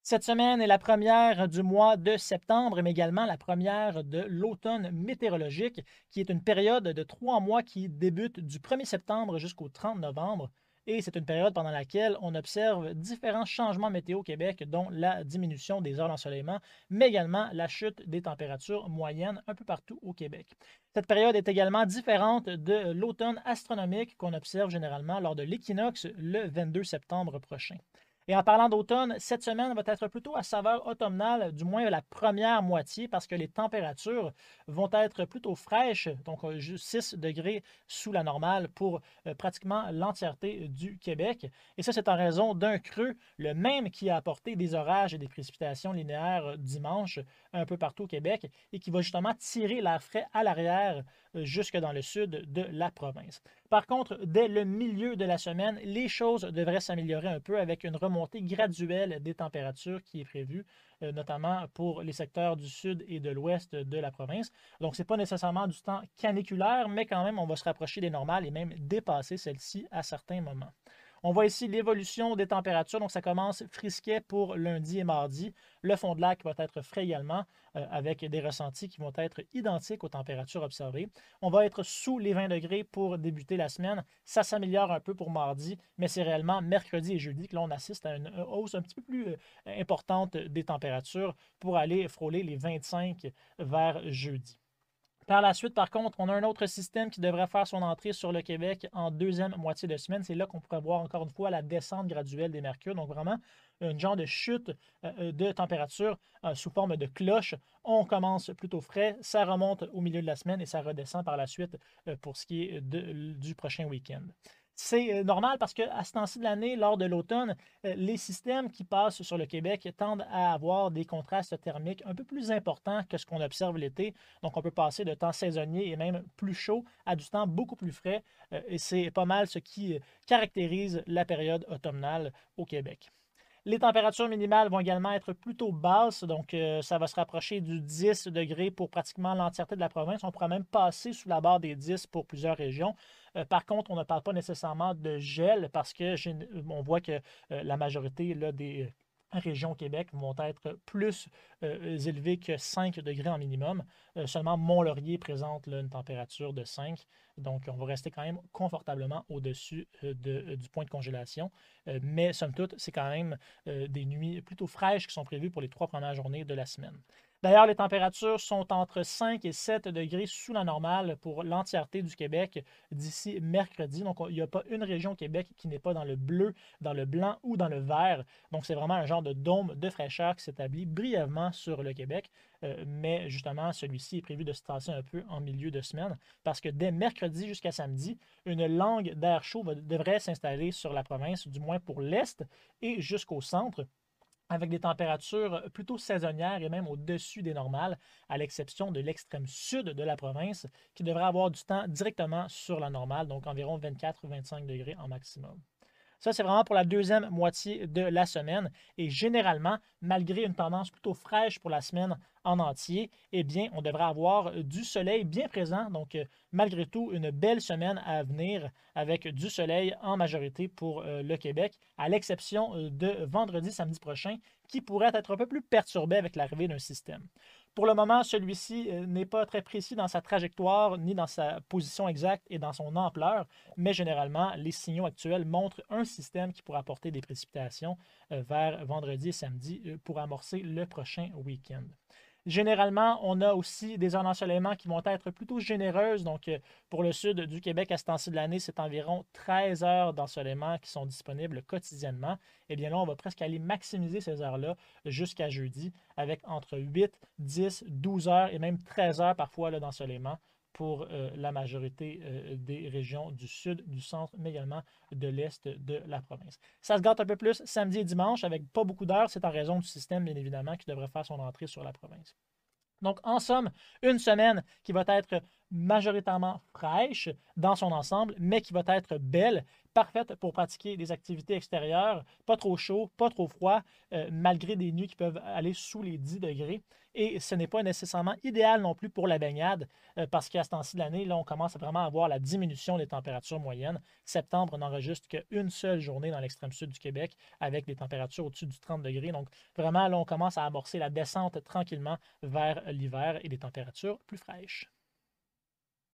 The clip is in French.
Cette semaine est la première du mois de septembre, mais également la première de l'automne météorologique, qui est une période de 3 mois qui débute du 1er septembre jusqu'au 30 novembre. Et c'est une période pendant laquelle on observe différents changements météo au Québec, dont la diminution des heures d'ensoleillement, mais également la chute des températures moyennes un peu partout au Québec. Cette période est également différente de l'automne astronomique qu'on observe généralement lors de l'équinoxe le 22 septembre prochain. Et en parlant d'automne, cette semaine va être plutôt à saveur automnale, du moins la première moitié, parce que les températures vont être plutôt fraîches, donc 6 degrés sous la normale pour pratiquement l'entièreté du Québec. Et ça, c'est en raison d'un creux, le même qui a apporté des orages et des précipitations linéaires dimanche un peu partout au Québec et qui va justement tirer l'air frais à l'arrière jusque dans le sud de la province. Par contre, dès le milieu de la semaine, les choses devraient s'améliorer un peu avec une remontée graduelle des températures qui est prévue, notamment pour les secteurs du sud et de l'ouest de la province. Donc, ce n'est pas nécessairement du temps caniculaire, mais quand même, on va se rapprocher des normales et même dépasser celles-ci à certains moments. On voit ici l'évolution des températures. Donc, ça commence frisquet pour lundi et mardi. Le fond de lac va être frais également, avec des ressentis qui vont être identiques aux températures observées. On va être sous les 20 degrés pour débuter la semaine. Ça s'améliore un peu pour mardi, mais c'est réellement mercredi et jeudi que l'on assiste à une hausse un petit peu plus importante des températures pour aller frôler les 25 vers jeudi. Par la suite, par contre, on a un autre système qui devrait faire son entrée sur le Québec en deuxième moitié de semaine. C'est là qu'on pourrait voir encore une fois la descente graduelle des mercures. Donc vraiment, un genre de chute de température sous forme de cloche. On commence plutôt frais, ça remonte au milieu de la semaine et ça redescend par la suite pour ce qui est du prochain week-end. C'est normal parce qu'à ce temps-ci de l'année, lors de l'automne, les systèmes qui passent sur le Québec tendent à avoir des contrastes thermiques un peu plus importants que ce qu'on observe l'été. Donc, on peut passer de temps saisonnier et même plus chaud à du temps beaucoup plus frais. Et c'est pas mal ce qui caractérise la période automnale au Québec. Les températures minimales vont également être plutôt basses, donc ça va se rapprocher du 10 degrés pour pratiquement l'entièreté de la province. On pourra même passer sous la barre des 10 pour plusieurs régions. Par contre, on ne parle pas nécessairement de gel parce que on voit que la majorité là, des régions au Québec vont être plus élevées que 5 degrés en minimum. Seulement Mont-Laurier présente là, une température de 5. Donc, on va rester quand même confortablement au-dessus du point de congélation. Mais somme toute, c'est quand même des nuits plutôt fraîches qui sont prévues pour les 3 premières journées de la semaine. D'ailleurs, les températures sont entre 5 et 7 degrés sous la normale pour l'entièreté du Québec d'ici mercredi. Donc, il n'y a pas une région au Québec qui n'est pas dans le bleu, dans le blanc ou dans le vert. Donc, c'est vraiment un genre de dôme de fraîcheur qui s'établit brièvement sur le Québec. Mais justement, celui-ci est prévu de se tasser un peu en milieu de semaine parce que dès mercredi jusqu'à samedi, une langue d'air chaud devrait s'installer sur la province, du moins pour l'est et jusqu'au centre, avec des températures plutôt saisonnières et même au-dessus des normales, à l'exception de l'extrême sud de la province, qui devrait avoir du temps directement sur la normale, donc environ 24-25 degrés en maximum. Ça, c'est vraiment pour la deuxième moitié de la semaine. Et généralement, malgré une tendance plutôt fraîche pour la semaine en entier, eh bien, on devrait avoir du soleil bien présent. Donc, malgré tout, une belle semaine à venir avec du soleil en majorité pour le Québec, à l'exception de vendredi, samedi prochain, qui pourrait être un peu plus perturbé avec l'arrivée d'un système. Pour le moment, celui-ci n'est pas très précis dans sa trajectoire, ni dans sa position exacte et dans son ampleur, mais généralement, les signaux actuels montrent un système qui pourra apporter des précipitations vers vendredi et samedi pour amorcer le prochain week-end. Généralement, on a aussi des heures d'ensoleillement qui vont être plutôt généreuses. Donc, pour le sud du Québec, à ce temps-ci de l'année, c'est environ 13 heures d'ensoleillement qui sont disponibles quotidiennement. Et bien là, on va presque aller maximiser ces heures-là jusqu'à jeudi avec entre 8, 10, 12 heures et même 13 heures parfois d'ensoleillement pour la majorité des régions du sud, du centre, mais également de l'est de la province. Ça se gâte un peu plus samedi et dimanche avec pas beaucoup d'heures. C'est en raison du système, bien évidemment, qui devrait faire son entrée sur la province. Donc, en somme, une semaine qui va être majoritairement fraîche dans son ensemble, mais qui va être belle, parfaite pour pratiquer des activités extérieures, pas trop chaud, pas trop froid, malgré des nuits qui peuvent aller sous les 10 degrés. Et ce n'est pas nécessairement idéal non plus pour la baignade, parce qu'à ce temps-ci de l'année, là, on commence vraiment à voir la diminution des températures moyennes. Septembre n'enregistre qu'une seule journée dans l'extrême sud du Québec avec des températures au-dessus du 30 degrés. Donc, vraiment, là, on commence à amorcer la descente tranquillement vers l'hiver et des températures plus fraîches.